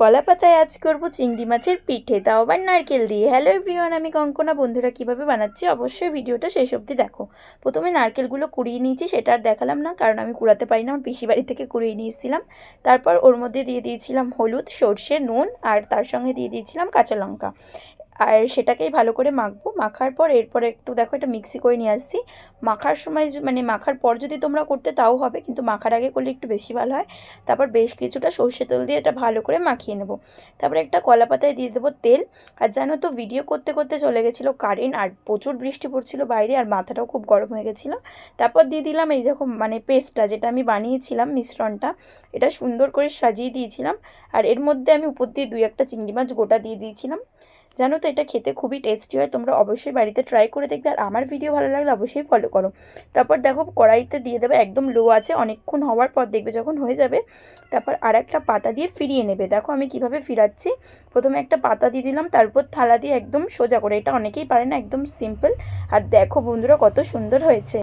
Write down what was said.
কলা পাতায় আজ করব চিংড়ি মাছের পিঠে, তাও আবার নারকেল দিয়ে। হ্যালো এভরিওয়ান, আমি কঙ্কনা। বন্ধুরা কীভাবে বানাচ্ছি অবশ্যই ভিডিওটা শেষ অবধি দেখো। প্রথমে নারকেলগুলো কুড়িয়ে নিয়েছি, সেটা আর দেখালাম না কারণ আমি কুড়াতে পারি না, আমার পিসি বাড়ি থেকে কুড়িয়ে নিয়েছিলাম। তারপর ওর মধ্যে দিয়ে দিয়েছিলাম হলুদ, সর্ষে, নুন আর তার সঙ্গে দিয়ে দিয়েছিলাম কাঁচা লঙ্কা। আর সেটাকেই ভালো করে মাখবো। মাখার পর এরপরে একটু দেখো এটা মিক্সি করে নিয়ে আসছি। মাখার সময় মানে মাখার পর যদি তোমরা করতে তাও হবে, কিন্তু মাখার আগে করলে একটু বেশি ভালো হয়। তারপর বেশ কিছুটা সর্ষে তেল দিয়ে এটা ভালো করে মাখিয়ে নেবো। তারপর একটা কলা পাতায় দিয়ে দেবো তেল। আর জানো তো, ভিডিও করতে করতে চলে গেছিলো কারেন্ট, আর প্রচুর বৃষ্টি পড়ছিল বাইরে, আর মাথাটাও খুব গরম হয়ে গেছিলো। তারপর দিয়ে দিলাম এই দেখো মানে পেস্টটা, যেটা আমি বানিয়েছিলাম মিশ্রণটা, এটা সুন্দর করে সাজিয়ে দিয়েছিলাম। আর এর মধ্যে আমি উপর দিয়ে 2-1টা চিংড়ি মাছ গোটা দিয়ে দিয়েছিলাম। জানো তো, এটা খেতে খুবই টেস্টি হয়, তোমরা অবশ্যই বাড়িতে ট্রাই করে দেখবে। আর আমার ভিডিও ভালো লাগলে অবশ্যই ফলো করো। তারপর দেখো কড়াইতে দিয়ে দেবে একদম লো আছে, অনেকক্ষণ হওয়ার পর দেখবে যখন হয়ে যাবে, তারপর আর একটা পাতা দিয়ে ফিরিয়ে নেবে। দেখো আমি কিভাবে ফিরাচ্ছি। প্রথমে একটা পাতা দিয়ে দিলাম, তারপর থালা দিয়ে একদম সোজা করে, এটা অনেকেই পারে না, একদম সিম্পল। আর দেখো বন্ধুরা কত সুন্দর হয়েছে।